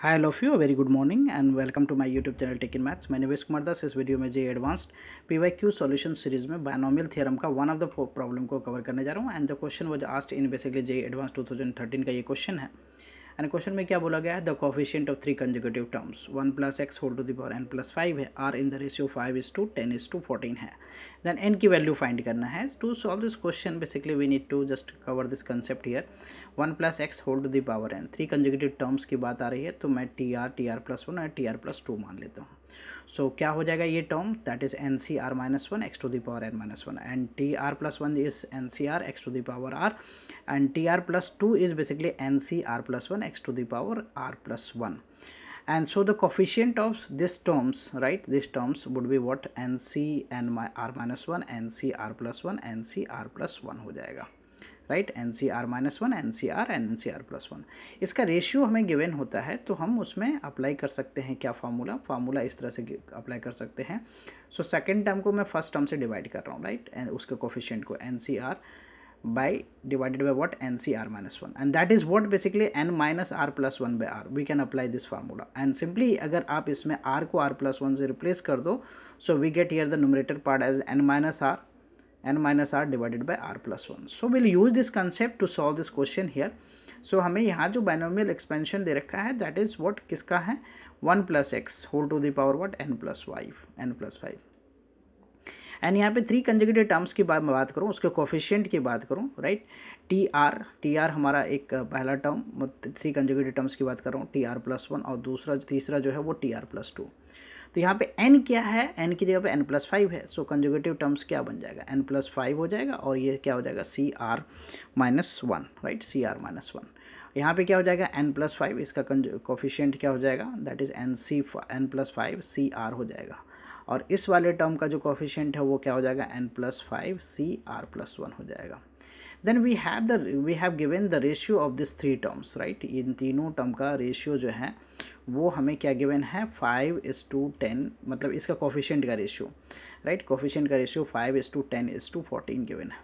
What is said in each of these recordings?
Hi all of you, a very good morning and welcome to my YouTube channel Tech in Maths. मैं निवेश कुमार दास इस video में जे advanced PYQ solution series में binomial theorem का one of the problem को cover करने जा रहा हूँ and the question was asked in basically J advance 2013 का ये क्वेश्चन है। एंड क्वेश्चन में क्या बोला गया है, the coefficient of three conjugative terms 1 + x whole to the power n + 5 है, आर इन द रेशियो 5:10:14 है। देन n की वैल्यू फाइंड करना है। To solve this question basically we need to just cover this concept here. 1 + x whole to the power n, three conjugative terms की बात आ रही है तो मैं TR+1 और TR+2 मान लेता हूँ। सो क्या हो जाएगा ये term, that is NCR-1 x to the power n-1 and TR+1 is NCR x to the power r and TR+2 is basically NCR+1 x to the power r+1. And so the coefficient of this terms, right, these terms would be what, NCR-1 NCR+1 NCR+1 हो जाएगा, right, NCR-1 NCR and NCR+1। इसका ratio हमें given होता है तो हम उसमें apply कर सकते हैं क्या फार्मूला इस तरह से अप्लाई कर सकते हैं। सो सेकेंड टर्म को मैं फर्स्ट टर्म से डिवाइड कर रहा हूँ, राइट, एंड उसके कोफिशिएंट को NCR by divided by what, NCR-1 and that is what basically n minus r+1 by r. We can apply this formula and simply अगर आप इसमें r को r+1 से replace कर दो, so we get here the numerator part as n minus r divided by r+1. So we'll use this concept to solve this question here. So हमें यहाँ जो binomial expansion दे रखा है that is what किसका है, 1 + x whole to the power what, n+5 and यहाँ पे three conjugative terms की बात करूँ, उसके कोफिशिएंट की बात करूँ, राइट, टी आर हमारा एक पहला टर्म, थ्री कंजुगेटिव टर्म्स की बात कर रहा हूँ, TR+1 और तीसरा जो है वो TR+2। तो यहाँ पे n क्या है, n की जगह पे n+5 है, सो कंजुगेटिव टर्म्स क्या बन जाएगा, n+5 हो जाएगा और ये क्या हो जाएगा CR-1, राइट, CR-1। यहाँ पे क्या हो जाएगा n+5, इसका कोफिशिएंट क्या हो जाएगा, दैट इज n+5 CR हो जाएगा और इस वाले टर्म का जो कोफिशिएंट है वो क्या हो जाएगा n+5 CR+1 हो जाएगा। Then we have given the ratio of this three terms, right, इन तीनों टर्म का रेशियो जो है वो हमें क्या गिवन है 5:10, मतलब इसका कोफिशिएंट का रेशियो, राइट, कोफिशिएंट का रेशियो 5:10:14 गिवन है।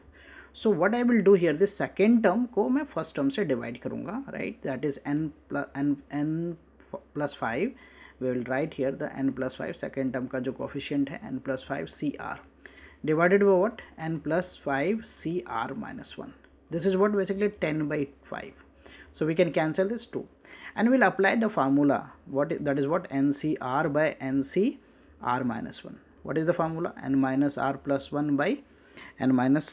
So what I will do here, this second term को मैं फर्स्ट टर्म से डिवाइड करूँगा, right, that is n+5, we will write here the n+5 second term का जो कोफिशिएंट है n+5 CR divided by what, n+5 CR-1. This is what basically 10/5. So we can cancel this 2 and we'll apply the formula, that is what, NCR by NCR-1. What is the formula, n minus r+1 by n minus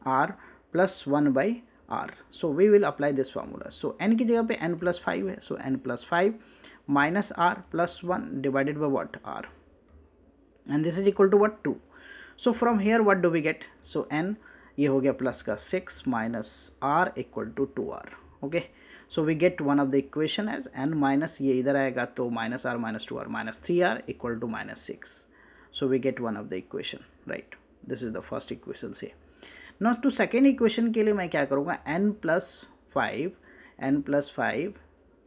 r+1 by r. So we will apply this formula. So n की जगह पे n+5 है, so n+5 minus r+1 divided by what, r, and this is equal to what, 2. So from here what do we get, so n ये हो गया plus का 6 minus r equal to 2r. okay, so we get one of the equation as n minus ये इधर आएगा तो minus r minus 2r minus 3r equal to -6. so we get one of the equation, right, this is the first equation से। now to second equation के लिए मैं क्या करूँगा, n+5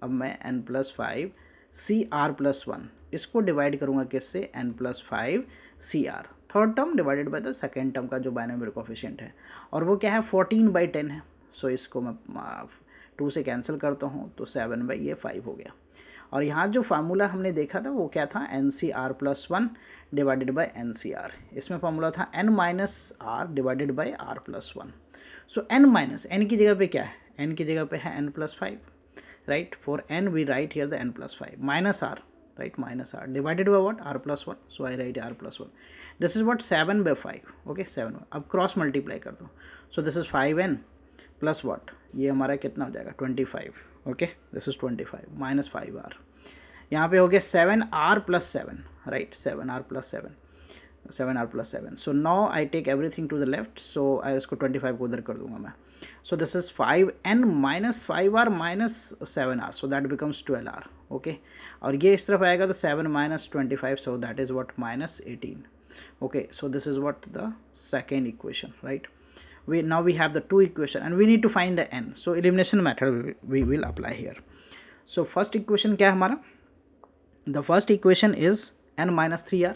अब मैं n+5 CR+1 इसको डिवाइड करूँगा किससे, n+5 CR, third term divided by the second term का जो बायनोमियल कोफिशिएंट है और वो क्या है 14/10 है। सो इसको मैं 2 से कैंसिल करता हूँ तो 7/5 हो गया। और यहाँ जो फार्मूला हमने देखा था वो क्या था, NCR+1 डिवाइडेड बाय NCR, इसमें फार्मूला था n minus r divided by r+1। So n की जगह पे क्या है, n की जगह पे है n+5, right, for n we write here the n+5 minus r, right, minus r divided by what, r+1, so I write r+1, this is what 7/5, okay, 7। अब क्रॉस मल्टीप्लाई कर दो, so this is 5n plus what, ये हमारा कितना हो जाएगा 25, okay, this is 25 minus 5r, यहाँ पे हो गया 7r+7, right, 7r+7, so now I take everything to the left, so I इसको 25 को उधर कर दूंगा मैं, so this is 5n minus 5r minus 7r, so that becomes 12r, okay, और ये इस तरफ आएगा तो 7 minus 25, so that is what, -18, okay, so this is what the second equation, right, now we have the two equation and we need to find the n, so elimination method we will apply here। so first equation क्या है हमारा, the first equation is n minus 3r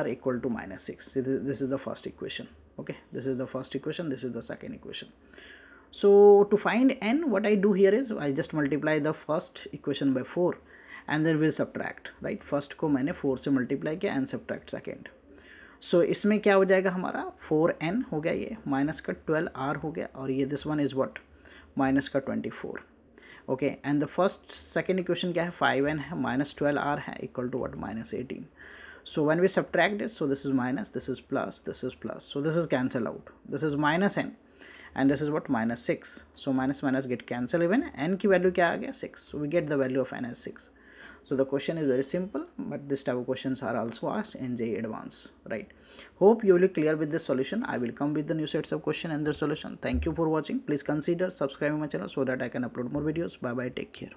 equal to -6, this is the first equation, okay, this is the first equation, this is the second equation। So to find n, what I do here is I just multiply the first equation by 4 and then we'll subtract, right? First को मैंने 4 से multiply किया and subtract second. सो इसमें क्या हो जाएगा हमारा 4n हो गया, ये माइनस का 12r हो गया, और ये this one is what minus का 24. Okay, and the first second equation क्या है 5n है माइनस 12r है equal to what minus 18. So when we subtract this, so this is minus, this is plus, this is plus, so this is cancel out, this is minus n and this is what minus 6. So minus minus get cancel, even n की value क्या आ गया 6, so we get the value of n as 6. So the question is very simple, but this type of questions are also asked in JEE Advanced, right? Hope you will be clear with this solution. I will come with the new sets of question and their solution. Thank you for watching. Please consider subscribing my channel so that I can upload more videos. Bye bye, take care.